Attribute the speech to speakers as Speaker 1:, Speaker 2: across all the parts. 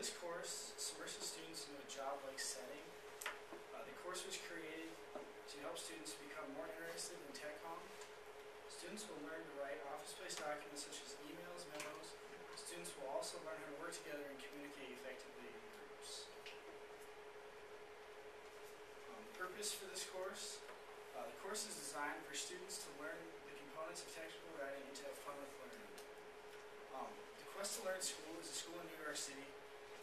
Speaker 1: this course submerses students into a job-like setting. The course was created to help students become more interested in tech comm. Students will learn to write office-based documents such as emails, memos. Students will also learn how to work together and communicate effectively in groups. Purpose for this course. The course is designed for students to learn the components of technical writing and to have fun with learning. The Quest to Learn School is a school in New York City.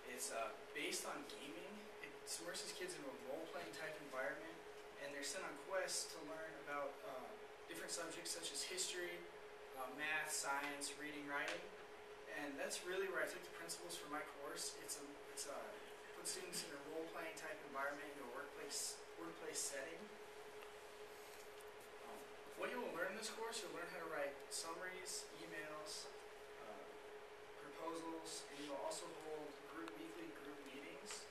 Speaker 1: It's based on gaming. It submerges kids into a role-playing type environment, and they're sent on quests to learn about different subjects such as history, math, science, reading, writing. And that's really where I took the principles for my course. It's put students in a role-playing type environment, into a workplace setting. What you will learn in this course, you'll learn how to write summaries, emails, proposals, and you'll also hold weekly group meetings.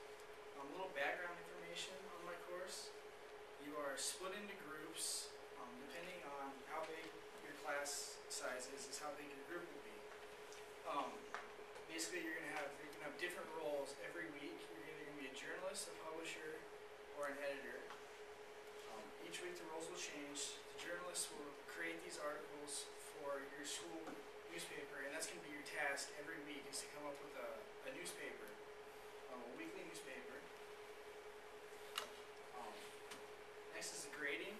Speaker 1: A little background information on my course. You are split into groups, depending on how big your class size is how big your group will be. Basically, you're gonna have different roles every week. You're either gonna be a journalist, a publisher, or an editor. Each week the roles will change. The journalist will create these articles for your school newspaper, and that's going to be your task every week, is to come up with a newspaper, a weekly newspaper. Next is the grading.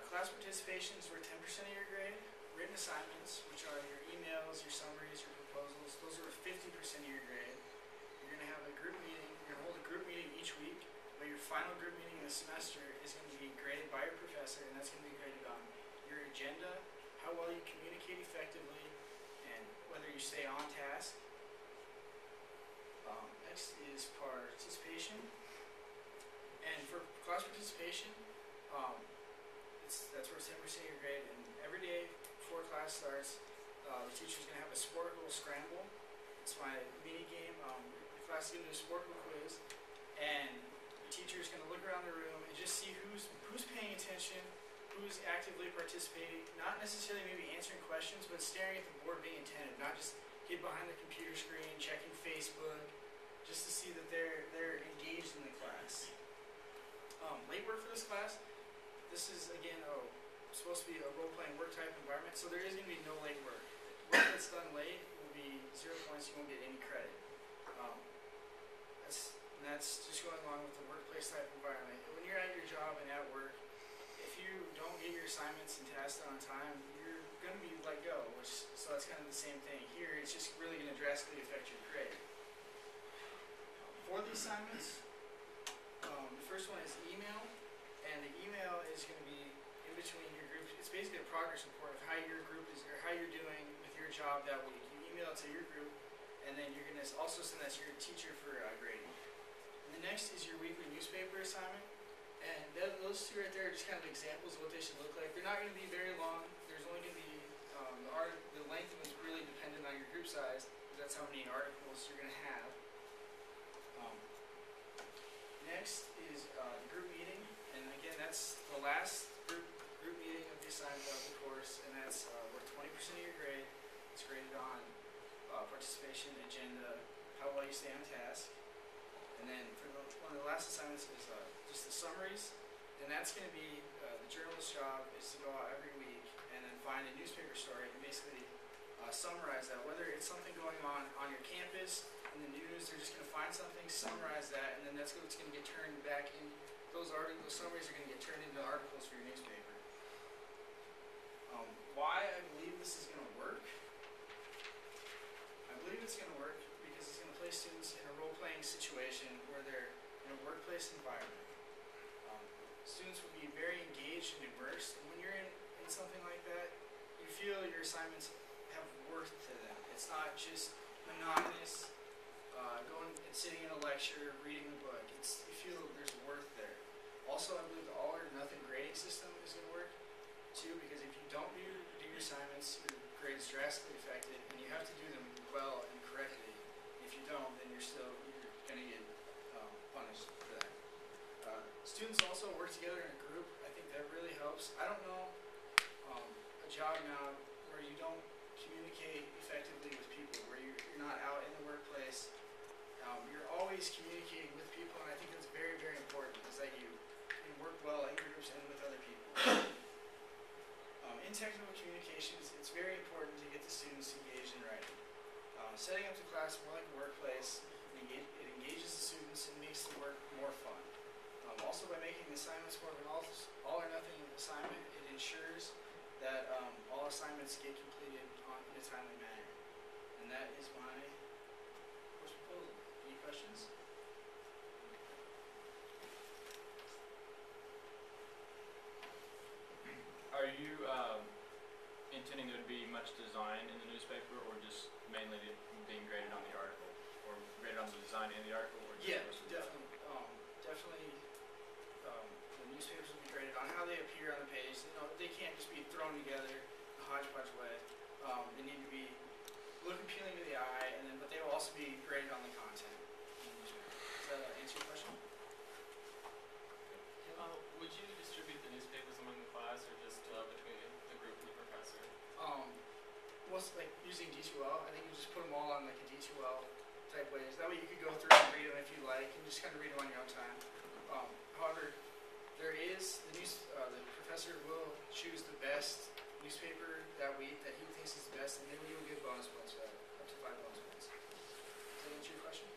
Speaker 1: Class participation is worth 10% of your grade. Written assignments, which are your emails, your summaries, your proposals, those are worth 50% of your grade. You're going to have a group meeting. You're going to hold a group meeting each week, but your final group meeting in the semester is going to be graded by your professor, and that's going to be graded on your agenda, how well you communicate effectively, and whether you stay on task. Next is participation. And for class participation, that's worth 10% of your grade. And every day before class starts, the teacher's going to have a Sporkable Scramble. It's my mini game. The class is going to do a Sporkable quiz, and the teacher is going to look around the room and just see who's paying attention, who's actively participating, not necessarily maybe answering questions, but staring at the board, being attentive, not just hid behind the computer screen, checking Facebook, just to see that they're engaged in the class. Late work for this class. This is, again, supposed to be a role-playing work type environment, so there is going to be no late work. Work that's done late will be 0 points, you won't get any credit. That's just going along with the workplace type environment. When you're at your job and at work, if you don't get your assignments and tasks done on time, you're going to be let go, so that's kind of the same thing. Here, it's just really going to drastically affect your grade. For the assignments, the first one is email, and the email is going to be in between your groups. It's basically a progress report of how your group is, or how you're doing with your job that week. You email it to your group, and then you're going to also send that to your teacher for grading. And the next is your weekly newspaper assignment, and those two right there are just kind of examples of what they should look like. They're not going to be very long. There's only going to be the length of it's really dependent on your group size, because that's how many articles you're going to have. Next is the group meeting, and again, that's the last group meeting of the assignment of the course, and that's worth 20% of your grade. It's graded on participation, agenda, how well you stay on task. And then for one of the last assignments is just the summaries, and that's going to be the journalist's job is to go out every week and then find a newspaper story and basically summarize that, whether it's something going on your campus, in the news. They're just going to find something, summarize that, and then that's what's going to get turned back in. Those summaries are going to get turned into articles for your newspaper. Why I believe this is going to work? I believe it's going to work because it's going to place students in a role-playing situation where they're in a workplace environment. Students will be very engaged and immersed, and when you're in something like that, you feel your assignments have worth to them. It's not just monotonous, going and sitting in a lecture, reading a book. You feel there's worth there. Also, I believe the all or nothing grading system is going to work too, because if you don't do your assignments, your grade is drastically affected, and you have to do them well and correctly. If you don't, then you're going to get punished for that. Students also work together in a group. I think that really helps. I don't know a job now where you don't communicate effectively with people, where you're not out in the workplace You're always communicating with people, and I think that's very, very important, is that you work well in groups and with other people. In technical communications, it's very important to get the students engaged in writing. Setting up the class more like a workplace, it engages the students and makes the work more fun. Also, by making the assignments more of an all or nothing assignment, it ensures that all assignments get completed in a timely manner. And that is my course proposal. Any questions?
Speaker 2: Are you intending there to be much design in the newspaper, or just mainly being graded on the article, or graded on the design in the article? Or
Speaker 1: Yeah, definitely. Definitely, the newspapers will be graded on how they appear on the page. You know, they can't just be thrown together in a hodgepodge way. They need to be look appealing to the eye, and then but they will also be graded on the content. Does that answer your question?
Speaker 3: Would you distribute the newspapers among the class, or just between the group and the professor?
Speaker 1: Like using D2L, I think you just put them all on like a D2L type ways. That way you could go through and read them if you like, and just kind of read them on your own time. However, there is the professor will choose the best newspaper that week that he thinks is the best, and then we will give bonus points for that, up to 5 bonus points. Does that answer your question?